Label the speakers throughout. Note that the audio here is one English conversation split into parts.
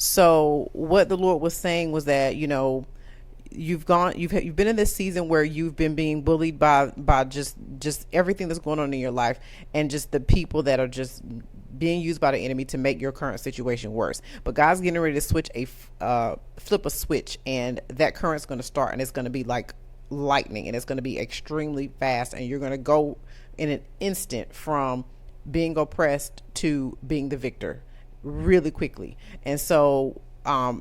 Speaker 1: So what the Lord was saying was that, you've been in this season where you've been being bullied by just everything that's going on in your life, and just the people that are just being used by the enemy to make your current situation worse. But God's getting ready to flip a switch, and that current's going to start, and it's going to be like lightning, and it's going to be extremely fast, and you're going to go in an instant from being oppressed to being the victor really quickly. And so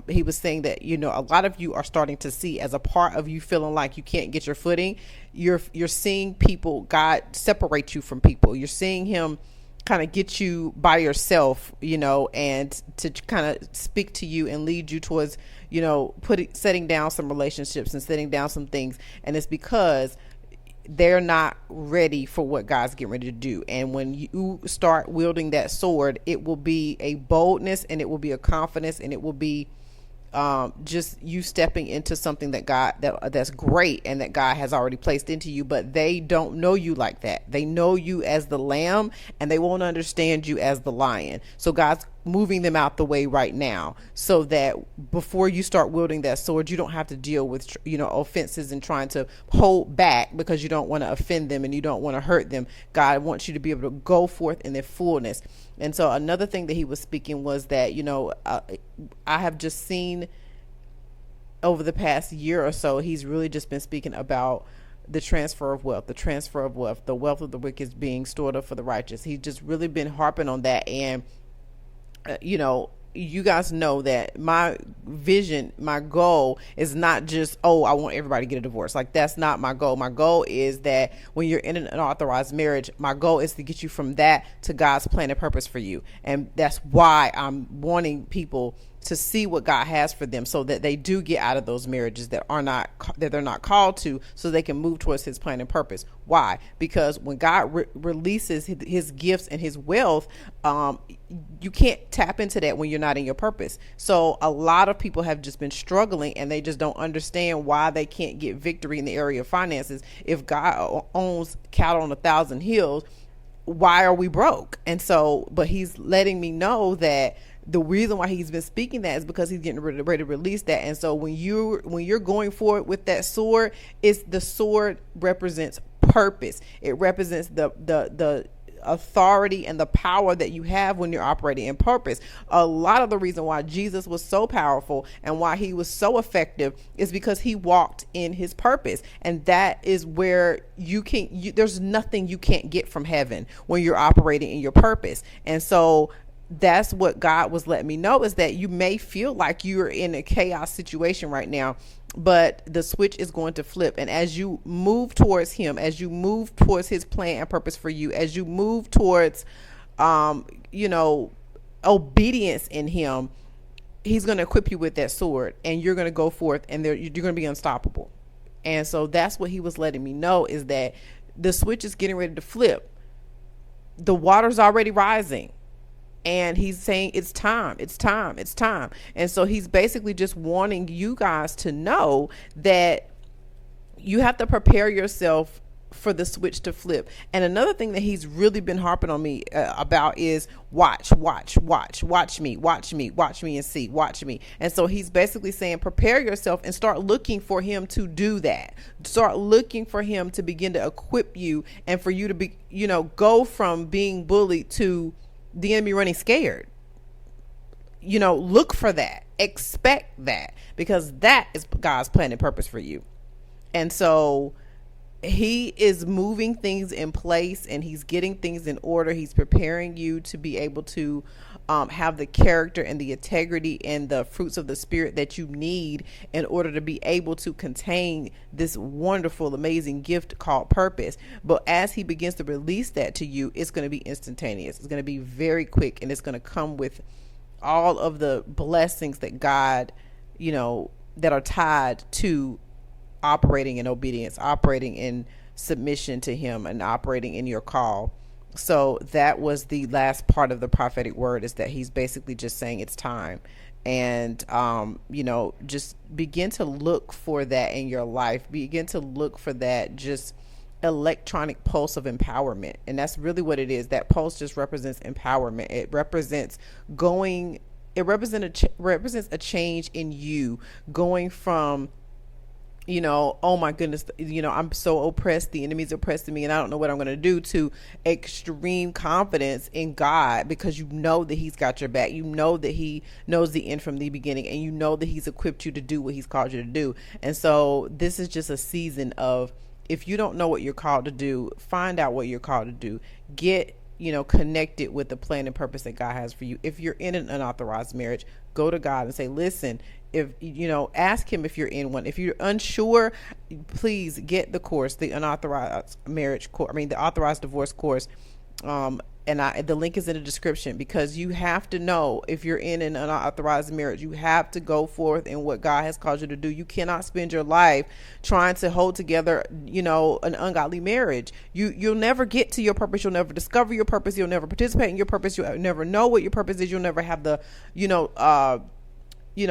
Speaker 1: he was saying that, a lot of you are starting to see, as a part of you feeling like you can't get your footing, you're seeing people, God separate you from people. You're seeing him kind of get you by yourself, and to kind of speak to you and lead you towards, setting down some relationships and setting down some things. And it's because they're not ready for what God's getting ready to do. And when you start wielding that sword, it will be a boldness, and it will be a confidence, and it will be just you stepping into something that's great, and that God has already placed into you. But they don't know you like that. They know you as the lamb, and they won't understand you as the lion. So God's moving them out the way right now, so that before you start wielding that sword, you don't have to deal with offenses and trying to hold back because you don't want to offend them and you don't want to hurt them. God wants you to be able to go forth in their fullness. And so another thing that he was speaking was that, I have just seen over the past year or so, he's really just been speaking about the transfer of wealth, the wealth of the wicked is being stored up for the righteous. He's just really been harping on that. And, you guys know that my vision, my goal is not just, I want everybody to get a divorce. Like, that's not my goal. My goal is that when you're in an unauthorized marriage, my goal is to get you from that to God's plan and purpose for you. And that's why I'm wanting people to see what God has for them, so that they do get out of those marriages that they're not called to, so they can move towards his plan and purpose. Why? Because when God releases his gifts and his wealth, you can't tap into that when you're not in your purpose. So a lot of people have just been struggling, and they just don't understand why they can't get victory in the area of finances. If God owns cattle on 1,000 hills, why are we broke? And so, but he's letting me know that the reason why he's been speaking that is because he's getting ready to release that. And so when you're going forward with that sword, the sword represents purpose. It represents the authority and the power that you have when you're operating in purpose. A lot of the reason why Jesus was so powerful and why he was so effective is because he walked in his purpose. And that is where there's nothing you can't get from heaven when you're operating in your purpose. And so that's what God was letting me know, is that you may feel like you're in a chaos situation right now, but the switch is going to flip. And as you move towards him, as you move towards his plan and purpose for you, as you move towards, obedience in him, he's going to equip you with that sword, and you're going to go forth, and you're going to be unstoppable. And so that's what he was letting me know, is that the switch is getting ready to flip. The water's already rising. And he's saying it's time. And so he's basically just wanting you guys to know that you have to prepare yourself for the switch to flip. And another thing that he's really been harping on me about is watch me and see, watch me. And so he's basically saying, prepare yourself and start looking for him to do that. Start looking for him to begin to equip you, and for you to be, go from being bullied to the enemy running scared. Look for that, expect that, because that is God's plan and purpose for you. And so he is moving things in place, and he's getting things in order. He's preparing you to be able to have the character and the integrity and the fruits of the spirit that you need in order to be able to contain this wonderful, amazing gift called purpose. But as he begins to release that to you, it's going to be instantaneous. It's going to be very quick, and it's going to come with all of the blessings that God, that are tied to operating in obedience, operating in submission to him, and operating in your call. So that was the last part of the prophetic word, is that he's basically just saying it's time. And, just begin to look for that in your life. Begin to look for that just electronic pulse of empowerment. And that's really what it is. That pulse just represents empowerment. It represents going it represents a change in you, going from, oh my goodness, I'm so oppressed, the enemy's oppressing me and I don't know what I'm going to do, to extreme confidence in God, because you know that he's got your back. You know that he knows the end from the beginning, and you know that he's equipped you to do what he's called you to do. And so this is just a season of, if you don't know what you're called to do, find out what you're called to do. Get connected with the plan and purpose that God has for you. If you're in an unauthorized marriage, go to God and say, listen, if ask him if you're in one. If you're unsure, please get the course, the unauthorized marriage course, the authorized divorce course. And the link is in the description, because you have to know, if you're in an unauthorized marriage, you have to go forth in what God has called you to do. You cannot spend your life trying to hold together, an ungodly marriage. You'll never get to your purpose. You'll never discover your purpose. You'll never participate in your purpose. You'll never know what your purpose is. You'll never have the,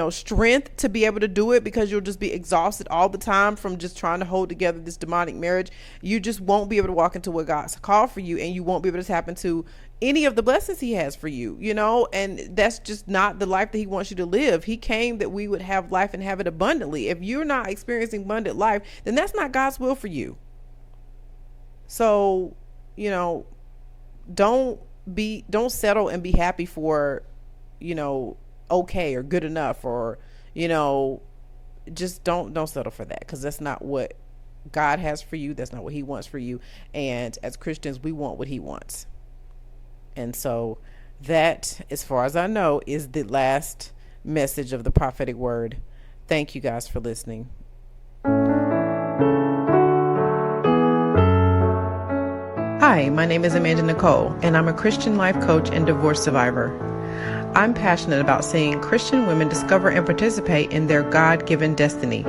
Speaker 1: strength to be able to do it, because you'll just be exhausted all the time from just trying to hold together this demonic marriage. You just won't be able to walk into what God's called for you, and you won't be able to tap into any of the blessings he has for you, and that's just not the life that he wants you to live. He came that we would have life and have it abundantly. If you're not experiencing abundant life, then that's not God's will for you. So, don't settle and be happy for, okay or good enough, or just don't settle for that, because that's not what God has for you. That's not what he wants for you. And as Christians, we want what he wants. And so that, as far as I know, is the last message of the prophetic word. Thank you guys for listening. Hi, my name is Amanda Nicole, and I'm a Christian life coach and divorce survivor. I'm passionate about seeing Christian women discover and participate in their God-given destiny.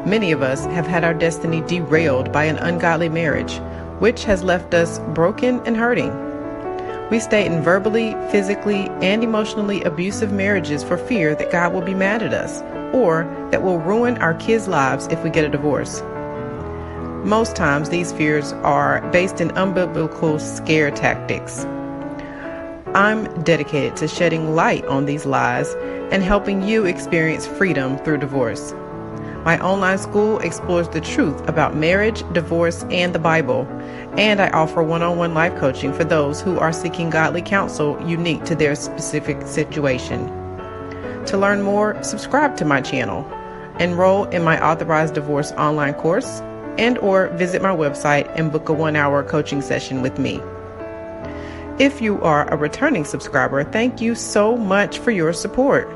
Speaker 1: Many of us have had our destiny derailed by an ungodly marriage, which has left us broken and hurting. We stay in verbally, physically, and emotionally abusive marriages for fear that God will be mad at us, or that will ruin our kids' lives if we get a divorce. Most times, these fears are based in unbiblical scare tactics. I'm dedicated to shedding light on these lies and helping you experience freedom through divorce. My online school explores the truth about marriage, divorce, and the Bible, and I offer one-on-one life coaching for those who are seeking godly counsel unique to their specific situation. To learn more, subscribe to my channel, enroll in my authorized divorce online course, and or visit my website and book a 1-hour coaching session with me. If you are a returning subscriber, thank you so much for your support.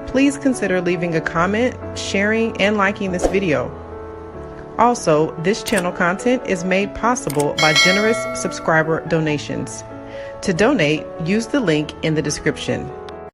Speaker 1: Please consider leaving a comment, sharing, and liking this video. Also, this channel content is made possible by generous subscriber donations. To donate, use the link in the description.